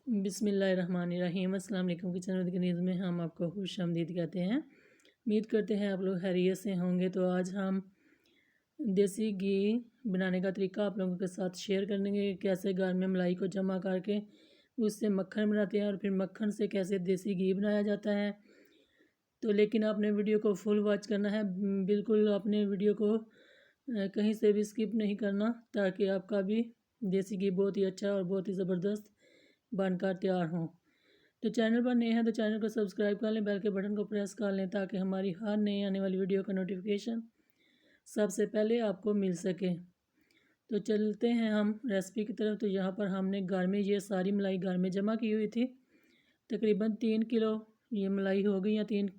बिस्मिल्लाहिर्रहमानिर्रहीम। अस्सलाम वालेकुम। किचन विद न्यूज़ में हम आपको खुश आमदीद कहते हैं। उम्मीद करते हैं आप लोग खैरियत से होंगे। तो आज हम देसी घी बनाने का तरीका आप लोगों के साथ शेयर करेंगे। कैसे घर में मलाई को जमा करके उससे मक्खन बनाते हैं और फिर मक्खन से कैसे देसी घी बनाया जाता है। तो लेकिन आपने वीडियो को फुल वॉच करना है, बिल्कुल अपने वीडियो को कहीं से भी स्किप नहीं करना, ताकि आपका भी देसी घी बहुत ही अच्छा और बहुत ही ज़बरदस्त बनकर तैयार हों। तो चैनल पर नए हैं तो चैनल को सब्सक्राइब कर लें, बेल के बटन को प्रेस कर लें, ताकि हमारी हर नई आने वाली वीडियो का नोटिफिकेशन सबसे पहले आपको मिल सके। तो चलते हैं हम रेसिपी की तरफ। तो यहाँ पर हमने घर में ये सारी मलाई घर में जमा की हुई थी। तकरीबन 3 किलो ये मलाई होगी, या 3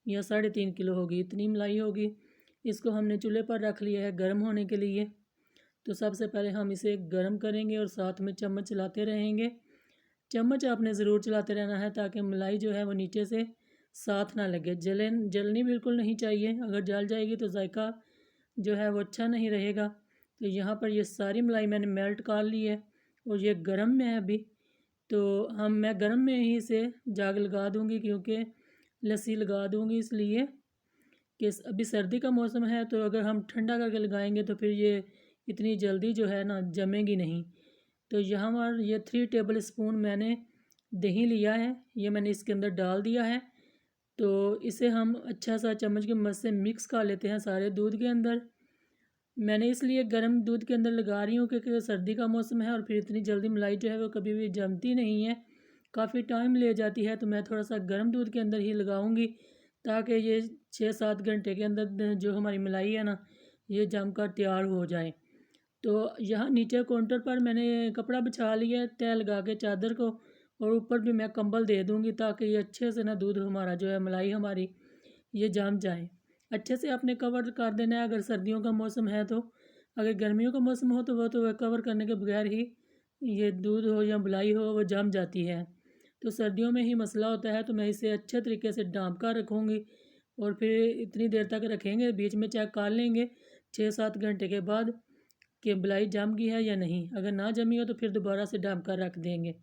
या 3.5 किलो होगी, इतनी मलाई होगी। इसको हमने चूल्हे पर रख लिया है गर्म होने के लिए। तो सबसे पहले हम इसे गर्म करेंगे और साथ में चम्मच चलाते रहेंगे। चम्मच आपने ज़रूर चलाते रहना है, ताकि मलाई जो है वो नीचे से साथ ना लगे। जलनी बिल्कुल नहीं चाहिए, अगर जल जाएगी तो जायका जो है वो अच्छा नहीं रहेगा। तो यहाँ पर ये सारी मलाई मैंने मेल्ट कर ली है और ये गर्म में है अभी। तो मैं गर्म में ही इसे जाग लगा दूँगी, क्योंकि लस्सी लगा दूँगी, इसलिए कि अभी सर्दी का मौसम है। तो अगर हम ठंडा करके लगाएंगे तो फिर ये इतनी जल्दी जो है ना जमेगी नहीं। तो यहाँ पर ये 3 टेबल स्पून मैंने दही लिया है, ये मैंने इसके अंदर डाल दिया है। तो इसे हम अच्छा सा चम्मच की मदद से मिक्स कर लेते हैं सारे दूध के अंदर। मैंने इसलिए गर्म दूध के अंदर लगा रही हूँ क्योंकि सर्दी का मौसम है और फिर इतनी जल्दी मलाई जो है वो कभी भी जमती नहीं है, काफ़ी टाइम ले जाती है। तो मैं थोड़ा सा गर्म दूध के अंदर ही लगाऊंगी, ताकि ये 6-7 घंटे के अंदर जो हमारी मलाई है ना ये जमकर तैयार हो जाए। तो यहाँ नीचे काउंटर पर मैंने कपड़ा बिछा लिया है तय लगा के चादर को, और ऊपर भी मैं कंबल दे दूँगी, ताकि ये अच्छे से ना दूध हमारा जो है मलाई हमारी ये जम जाए। अच्छे से आपने कवर कर देना है अगर सर्दियों का मौसम है तो। अगर गर्मियों का मौसम हो तो वह कवर करने के बगैर ही ये दूध हो या मलाई हो वो जम जाती है। तो सर्दियों में ही मसला होता है। तो मैं इसे अच्छे तरीके से ढाँप कर रखूँगी और फिर इतनी देर तक रखेंगे, बीच में चेक कर लेंगे 6-7 घंटे के बाद कि मलाई जम गई है या नहीं। अगर ना जमी हो तो फिर दोबारा से ढाँप कर रख देंगे।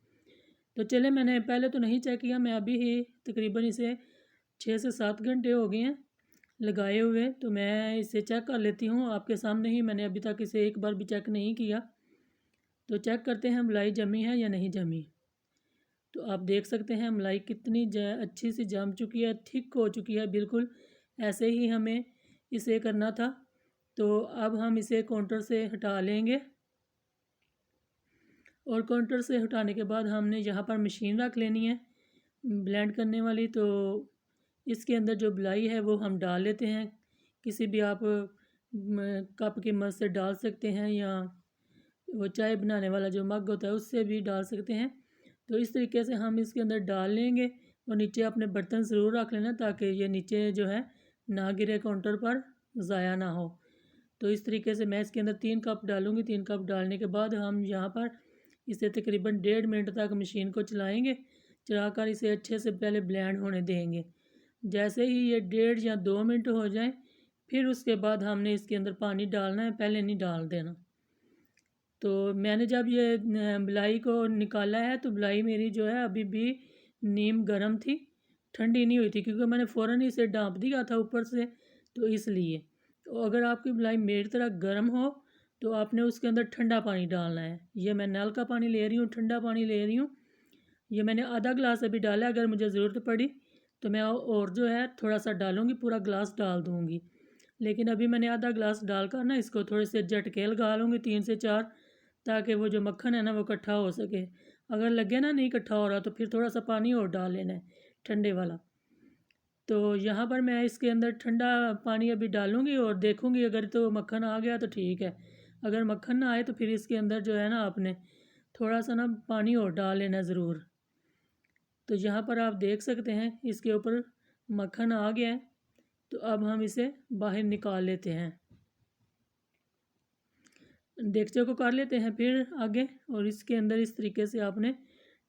तो चले, मैंने पहले तो नहीं चेक किया, मैं अभी ही तकरीबन इसे 6 से 7 घंटे हो गए हैं लगाए हुए। तो मैं इसे चेक कर लेती हूँ आपके सामने ही, मैंने अभी तक इसे एक बार भी चेक नहीं किया। तो चेक करते हैं मलाई जमी है या नहीं जमी। तो आप देख सकते हैं मलाई कितनी अच्छी सी जम चुकी है, थिक हो चुकी है बिल्कुल। ऐसे ही हमें इसे करना था। तो अब हम इसे काउंटर से हटा लेंगे, और काउंटर से हटाने के बाद हमने यहाँ पर मशीन रख लेनी है ब्लेंड करने वाली। तो इसके अंदर जो मलाई है वो हम डाल लेते हैं। किसी भी आप कप की मदद से डाल सकते हैं, या वो चाय बनाने वाला जो मग होता है उससे भी डाल सकते हैं। तो इस तरीके से हम इसके अंदर डाल लेंगे, और नीचे अपने बर्तन ज़रूर रख लेना, ताकि ये नीचे जो है ना गिरे, काउंटर पर ज़ाया ना हो। तो इस तरीके से मैं इसके अंदर 3 कप डालूँगी। 3 कप डालने के बाद हम यहाँ पर इसे तकरीबन 1.5 मिनट तक मशीन को चलाएँगे। चलाकर इसे अच्छे से पहले ब्लेंड होने देंगे। जैसे ही ये 1.5 या 2 मिनट हो जाए, फिर उसके बाद हमने इसके अंदर पानी डालना है, पहले नहीं डाल देना। तो मैंने जब ये मलाई को निकाला है तो मलाई मेरी जो है अभी भी नीम गर्म थी, ठंडी नहीं हुई थी, क्योंकि मैंने फ़ौरन ही इसे ढाँप दिया था ऊपर से। तो इसलिए तो अगर आपकी मलाई मेरी तरह गर्म हो तो आपने उसके अंदर ठंडा पानी डालना है। ये मैं नल का पानी ले रही हूँ, ठंडा पानी ले रही हूँ। ये मैंने आधा गिलास अभी डाला है, अगर मुझे ज़रूरत पड़ी तो मैं और जो है थोड़ा सा डालूँगी, पूरा गिलास डाल दूँगी। लेकिन अभी मैंने आधा गिलास डालकर ना इसको थोड़े से झटके लगा लूँगी 3 से 4, ताकि वो जो मक्खन है ना वो इकट्ठा हो सके। अगर लगे ना नहीं इकट्ठा हो रहा तो फिर थोड़ा सा पानी और डाल लेना है ठंडे वाला। तो यहाँ पर मैं इसके अंदर ठंडा पानी अभी डालूँगी और देखूँगी, अगर तो मक्खन आ गया तो ठीक है। अगर मक्खन ना आए तो फिर इसके अंदर जो है ना आपने थोड़ा सा ना पानी और डाल लेना ज़रूर। तो यहाँ पर आप देख सकते हैं इसके ऊपर मक्खन आ गया है। तो अब हम इसे बाहर निकाल लेते हैं, देगचे को कर लेते हैं फिर आगे, और इसके अंदर इस तरीके से आपने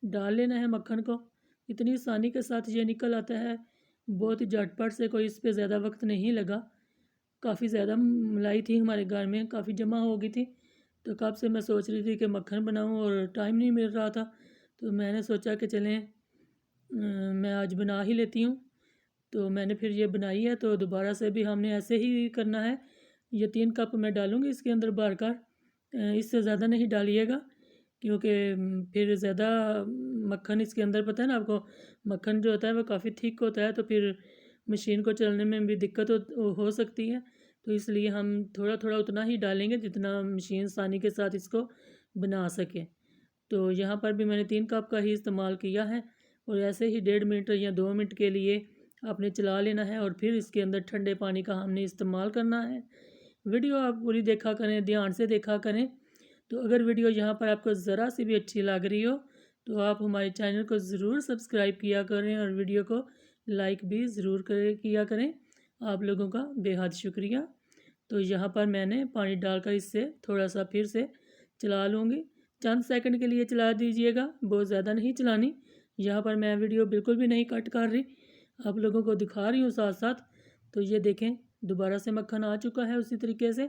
डाल लेना है मक्खन को। इतनी आसानी के साथ ये निकल आता है, बहुत ही झटपट से, कोई इस पर ज़्यादा वक्त नहीं लगा। काफ़ी ज़्यादा मलाई थी हमारे घर में, काफ़ी जमा हो गई थी। तो कब से मैं सोच रही थी कि मक्खन बनाऊं और टाइम नहीं मिल रहा था। तो मैंने सोचा कि चलें मैं आज बना ही लेती हूँ। तो मैंने फिर ये बनाई है, तो दोबारा से भी हमने ऐसे ही करना है। ये 3 कप मैं डालूँगी इसके अंदर भरकर, इससे ज़्यादा नहीं डालिएगा, क्योंकि फिर ज़्यादा मक्खन इसके अंदर, पता है ना आपको, मक्खन जो होता है वो काफ़ी थिक होता है, तो फिर मशीन को चलने में भी दिक्कत हो सकती है। तो इसलिए हम थोड़ा थोड़ा उतना ही डालेंगे जितना मशीन आसानी के साथ इसको बना सके। तो यहाँ पर भी मैंने 3 कप का ही इस्तेमाल किया है, और ऐसे ही 1.5 मिनट या 2 मिनट के लिए आपने चला लेना है, और फिर इसके अंदर ठंडे पानी का हमने इस्तेमाल करना है। वीडियो आप पूरी देखा करें, ध्यान से देखा करें। तो अगर वीडियो यहाँ पर आपको ज़रा सी भी अच्छी लग रही हो तो आप हमारे चैनल को ज़रूर सब्सक्राइब किया करें, और वीडियो को लाइक भी ज़रूर किया करें। आप लोगों का बेहद शुक्रिया। तो यहाँ पर मैंने पानी डालकर इसे थोड़ा सा फिर से चला लूँगी। चंद सेकंड के लिए चला दीजिएगा, बहुत ज़्यादा नहीं चलानी। यहाँ पर मैं वीडियो बिल्कुल भी नहीं कट कर रही, आप लोगों को दिखा रही हूँ साथ साथ। तो ये देखें, दोबारा से मक्खन आ चुका है उसी तरीके से।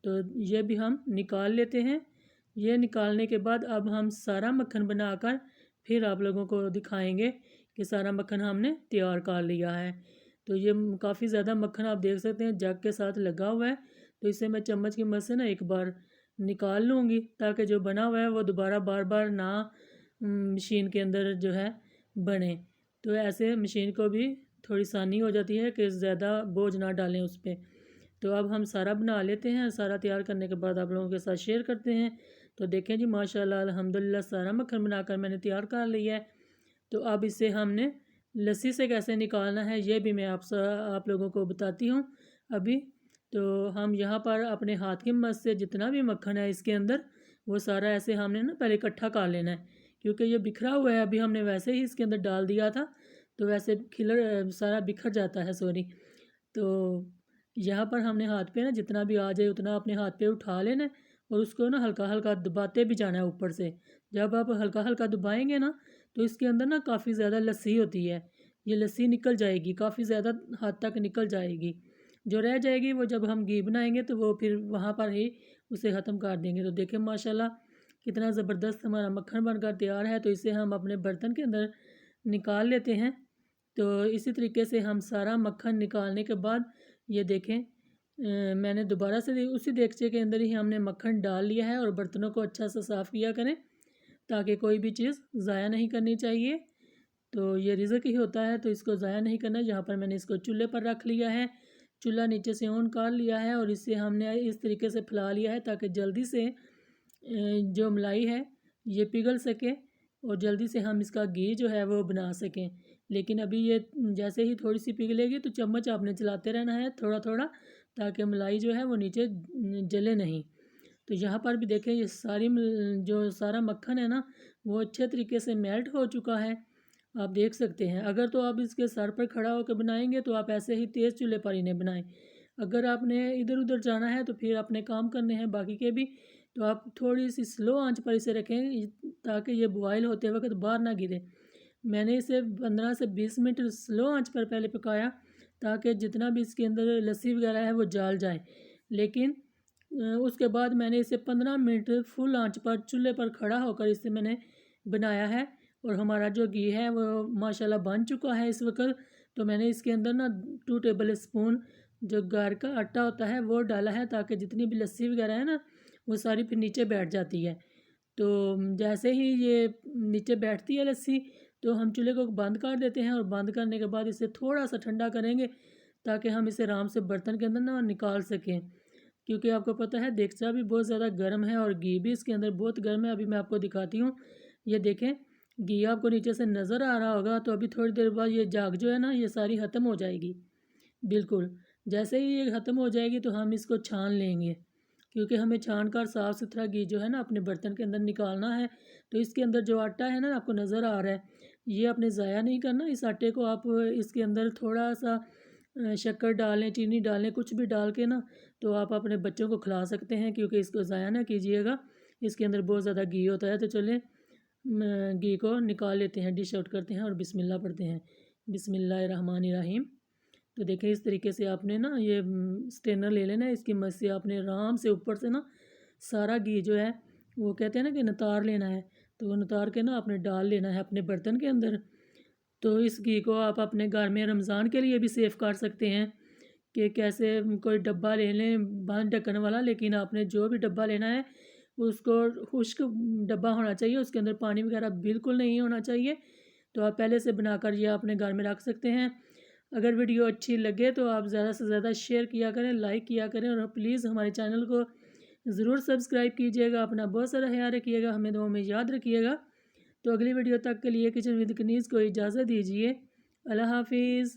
तो ये भी हम निकाल लेते हैं। ये निकालने के बाद अब हम सारा मक्खन बनाकर फिर आप लोगों को दिखाएंगे कि सारा मक्खन हमने तैयार कर लिया है। तो ये काफ़ी ज़्यादा मक्खन आप देख सकते हैं जग के साथ लगा हुआ है। तो इसे मैं चम्मच की मदद से ना एक बार निकाल लूँगी, ताकि जो बना हुआ है वो दोबारा बार बार ना मशीन के अंदर जो है बने। तो ऐसे मशीन को भी थोड़ी आसानी हो जाती है कि ज़्यादा बोझ ना डालें उस पर। तो अब हम सारा बना लेते हैं। सारा तैयार करने के बाद आप लोगों के साथ शेयर करते हैं। तो देखें जी, माशाल्लाह अल्हम्दुलिल्लाह सारा मक्खन बनाकर मैंने तैयार कर लिया है। तो अब इसे हमने लस्सी से कैसे निकालना है ये भी मैं आप लोगों को बताती हूँ अभी। तो हम यहाँ पर अपने हाथ की मदद से जितना भी मक्खन है इसके अंदर, वो सारा ऐसे हमने ना पहले इकट्ठा कर लेना है, क्योंकि ये बिखरा हुआ है। अभी हमने वैसे ही इसके अंदर डाल दिया था, तो वैसे सारा बिखर जाता है, सॉरी। तो यहाँ पर हमने हाथ पे ना जितना भी आ जाए उतना अपने हाथ पे उठा लेना है, और उसको ना हल्का हल्का दबाते भी जाना है ऊपर से। जब आप हल्का हल्का दबाएंगे ना, तो इसके अंदर ना काफ़ी ज़्यादा लस्सी होती है। ये लस्सी निकल जाएगी, काफ़ी ज़्यादा हद तक निकल जाएगी। जो रह जाएगी वो जब हम घी बनाएंगे तो वो फिर वहाँ पर ही उसे ख़त्म कर देंगे। तो देखें माशाल्लाह कितना ज़बरदस्त हमारा मक्खन बनकर तैयार है। तो इसे हम अपने बर्तन के अंदर निकाल लेते हैं। तो इसी तरीके से हम सारा मक्खन निकालने के बाद ये देखें, मैंने दोबारा से उसी देगचे के अंदर ही हमने मक्खन डाल लिया है, और बर्तनों को अच्छा सा साफ़ किया करें ताकि कोई भी चीज़ ज़ाया नहीं करनी चाहिए। तो ये रिज़्क ही होता है, तो इसको ज़ाया नहीं करना। यहाँ पर मैंने इसको चूल्हे पर रख लिया है, चूल्हा नीचे से ऑन कर लिया है, और इसे हमने इस तरीके से फैला लिया है ताकि जल्दी से जो मलाई है ये पिघल सके, और जल्दी से हम इसका घी जो है वो बना सकें। लेकिन अभी ये जैसे ही थोड़ी सी पिघलेगी तो चम्मच आपने चलाते रहना है थोड़ा थोड़ा, ताकि मलाई जो है वो नीचे जले नहीं। तो यहाँ पर भी देखें, ये जो सारा मक्खन है ना वो अच्छे तरीके से मेल्ट हो चुका है, आप देख सकते हैं। अगर तो आप इसके सर पर खड़ा होकर बनाएंगे तो आप ऐसे ही तेज़ चूल्हे पर इन्हें बनाएं। अगर आपने इधर उधर जाना है तो फिर अपने काम करने हैं बाकी के भी, तो आप थोड़ी सी स्लो आंच पर इसे रखें ताकि ये बॉयल होते वक्त बाहर ना गिरे। मैंने इसे 15 से 20 मिनट स्लो आंच पर पहले पकाया, ताकि जितना भी इसके अंदर लस्सी वगैरह है वो जल जाए। लेकिन उसके बाद मैंने इसे 15 मिनट फुल आंच पर चूल्हे पर खड़ा होकर इसे मैंने बनाया है, और हमारा जो घी है वो माशाल्लाह बन चुका है इस वक्त। तो मैंने इसके अंदर ना 2 टेबल स्पून जो गार का आटा होता है वो डाला है, ताकि जितनी भी लस्सी वगैरह है ना वो सारी फिर नीचे बैठ जाती है। तो जैसे ही ये नीचे बैठती है लस्सी, तो हम चूल्हे को बंद कर देते हैं, और बंद करने के बाद इसे थोड़ा सा ठंडा करेंगे ताकि हम इसे आराम से बर्तन के अंदर ना निकाल सकें। क्योंकि आपको पता है देगचा भी बहुत ज़्यादा गर्म है, और घी भी इसके अंदर बहुत गर्म है। अभी मैं आपको दिखाती हूँ, ये देखें घी आपको नीचे से नज़र आ रहा होगा। तो अभी थोड़ी देर बाद ये जाग जो है ना ये सारी ख़त्म हो जाएगी बिल्कुल। जैसे ही ये ख़त्म हो जाएगी तो हम इसको छान लेंगे, क्योंकि हमें छान कर साफ़ सुथरा घी जो है ना अपने बर्तन के अंदर निकालना है। तो इसके अंदर जो आटा है ना आपको नज़र आ रहा है, ये आपने ज़ाया नहीं करना। इस आटे को आप इसके अंदर थोड़ा सा शक्कर डालें, चीनी डालें, कुछ भी डाल के ना तो आप अपने बच्चों को खिला सकते हैं, क्योंकि इसको ज़ाया ना कीजिएगा। इसके अंदर बहुत ज़्यादा घी होता है। तो चलें घी को निकाल लेते हैं, डिश आउट करते हैं और बिस्मिल्लाह पढ़ते हैं। बिस्मिल्लाहिर्रहमानिर्रहीम। तो देखें इस तरीके से आपने ना ये स्ट्रेनर ले लेना है, इसकी मदद से आपने आराम से ऊपर से ना सारा घी जो है वो कहते हैं ना कि नतार लेना है। तो उतार के ना आपने डाल लेना है अपने बर्तन के अंदर। तो इस घी को आप अपने घर में रमज़ान के लिए भी सेव कर सकते हैं कि कैसे कोई डब्बा ले लें बंद ढक्कन वाला, लेकिन आपने जो भी डब्बा लेना है उसको खुश्क डब्बा होना चाहिए, उसके अंदर पानी वगैरह बिल्कुल नहीं होना चाहिए। तो आप पहले से बनाकर ये अपने घर में रख सकते हैं। अगर वीडियो अच्छी लगे तो आप ज़्यादा से ज़्यादा शेयर किया करें, लाइक किया करें और प्लीज़ हमारे चैनल को ज़रूर सब्सक्राइब कीजिएगा। अपना बहुत सारा ख्याल रखिएगा, हमें दुआ में याद रखिएगा। तो अगली वीडियो तक के लिए किचन विद कनीज़ को इजाज़त दीजिए। अल्लाह हाफिज़।